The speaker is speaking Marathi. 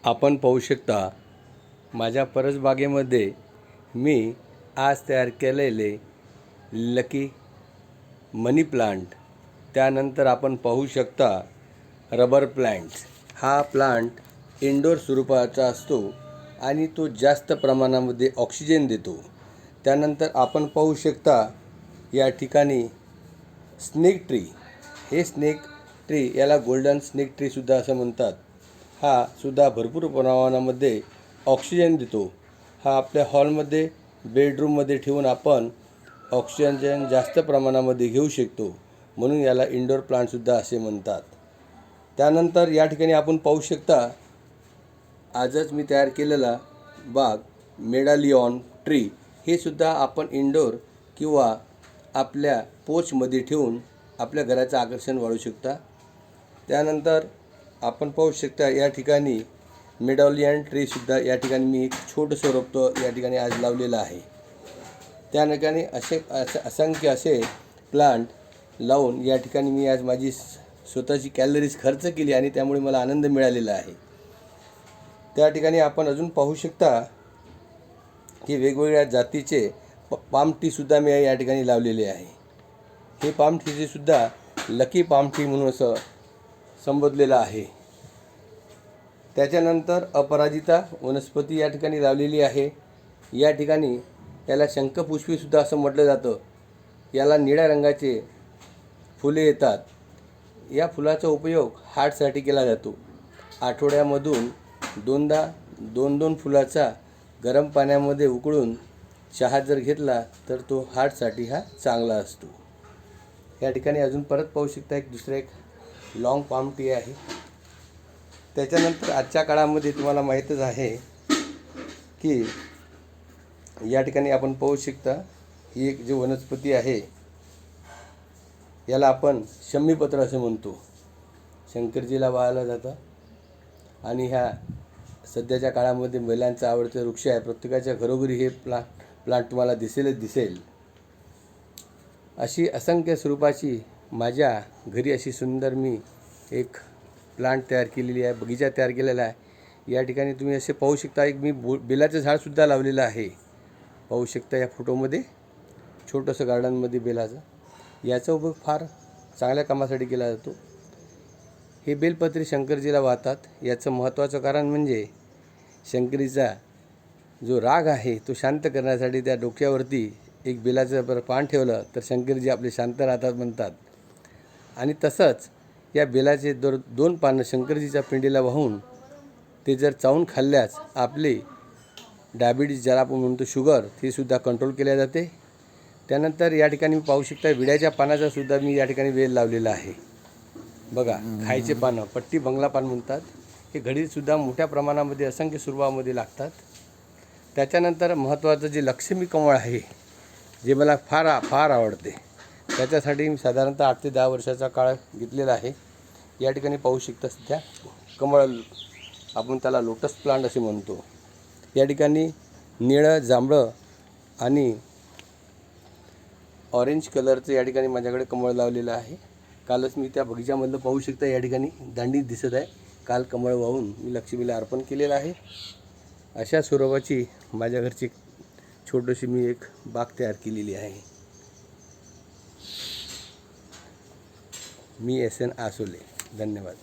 आपण पाहू शकता माझ्या परसबागेमध्ये मी आज तयार केलेले लकी मनी प्लांट, त्यानंतर आपण पाहू शकता रबर प्लांट्स। हा प्लांट इंडोर स्वरूपाचा असतो आणि तो जास्त प्रमाणामध्ये ऑक्सिजन देतो। त्यानंतर आपण पाहू शकता या ठिकाणी स्नेक ट्री। हे स्नेक ट्री याला गोल्डन स्नेक ट्री सुद्धा असं म्हणतात। हा सुद्धा भरपूर प्रमाणामध्ये ऑक्सिजन देतो। हा आपल्या हॉलमध्ये बेडरूममध्ये ठेवून आपण ऑक्सिजन जास्त प्रमाणामध्ये घेऊ शकतो, म्हणून याला इंडोर प्लांटसुद्धा असे म्हणतात। त्यानंतर या ठिकाणी आपण पाहू शकता आजच मी तयार केलेला बाग मेडालियॉन ट्री। हे सुद्धा आपण इंडोर किंवा आपल्या पोर्चमध्ये ठेवून आपल्या घराचं आकर्षण वाढवू शकता। त्यानंतर आपण पाहू शकता या ठिकाणी मेडालियन ट्रीसुद्धा या ठिकाणी मी एक छोटंसं रोपटं या ठिकाणी आज लावलेलं आहे। त्या ठिकाणी असंख्य असे प्लांट लावून या ठिकाणी मी आज माझी स्वतःची कॅलरीज खर्च केली आणि त्यामुळे मला आनंद मिळालेला आहे। त्या ठिकाणी आपण अजून पाहू शकता की वेगवेगळ्या जातीचे पाम ट्रीसुद्धा मी या ठिकाणी लावलेले आहे। हे पाम ट्रीसुद्धा लकी पाम ट्री म्हणून असं संबोधलेलं आहे। त्याच्यानंतर अपराजिता वनस्पती या ठिकाणी लावलेली आहे। या ठिकाणी याला शंखपुष्पीसुद्धा असं म्हटलं जातं। याला निळ्या रंगाचे फुले येतात। या फुलाचा उपयोग हार्टसाठी केला जातो। आठवड्यामधून दोनदा दोन फुलाचा गरम पाण्यामध्ये उकळून चहा जर घेतला तर तो हार्टसाठी हा चांगला असतो। या ठिकाणी अजून परत पाहू शकता एक लॉंग पाम ट्री आहे। त्याच्यानंतर आजच्या काळामध्ये तुम्हाला माहीतच आहे की या ठिकाणी आपण पाहू शकता ही एक जी वनस्पती आहे याला आपण शमीपत्र असे म्हणतो। शंकरजीला वाहायला जातं आणि ह्या सध्याच्या काळामध्ये महिलांचा आवडता वृक्ष आहे। प्रत्येकाच्या घरोघरी हे प्लांट तुम्हाला दिसेल। अशी असंख्य स्वरूपाची माझ्या घरी अशी सुंदर मी एक प्लांट तयार केलेली आहे, बगीचा तयार केलेला आहे। या ठिकाणी तुम्ही असे पाहू शकता एक मी बेलाचं झाडसुद्धा लावलेलं आहे। पाहू शकता या फोटोमध्ये छोटंसं गार्डनमध्ये बेलाचं, याचा उपयोग फार चांगल्या कामासाठी केला जातो। हे बेलपत्री शंकरजीला वाहतात। याचं महत्त्वाचं कारण म्हणजे शंकरीचा जो राग आहे तो शांत करण्यासाठी त्या डोक्यावरती एक बेलाचं पान ठेवलं तर शंकरजी आपले शांत राहतात म्हणतात। आणि तसंच या बेलाचे दोन पानं शंकरजीच्या पिंडीला वाहून ते जर चावून खाल्ल्यास आपले डायबिटीज ज्याला आपण म्हणतो शुगर, ती सुद्धा कंट्रोल केल्या जाते। त्यानंतर या ठिकाणी मी पाहू शकता विड्याच्या पानाचा सुद्धा मी या ठिकाणी वेल लावलेला आहे। बघा, खायचे पानं पट्टी बंगला पान म्हणतात। हे घडीसुद्धा मोठ्या प्रमाणामध्ये असंख्य स्वरूपामध्ये लागतात। त्याच्यानंतर महत्त्वाचं जे लक्ष्मी कमळ आहे जे मला फार आवडते, त्याच्यासाठी मी साधारणतः 8 ते 10 वर्षाचा काळ घेतलेला आहे। या ठिकाणी पाहू शकता सध्या कमळ, आपण त्याला लोटस प्लांट असे म्हणतो। या ठिकाणी निळं, जांभळं आणि ऑरेंज कलरचं या ठिकाणी माझ्याकडे कमळ लावलेलं आहे। कालच मी त्या बगीच्यामधलं पाहू शकता या ठिकाणी दांडी दिसत आहे। काल कमळ वाहून मी लक्ष्मीला अर्पण केलेलं आहे। अशा स्वरूपाची माझ्या घरची छोटीशी मी एक बाग तयार केलेली आहे। मी SN आसोले, धन्यवाद।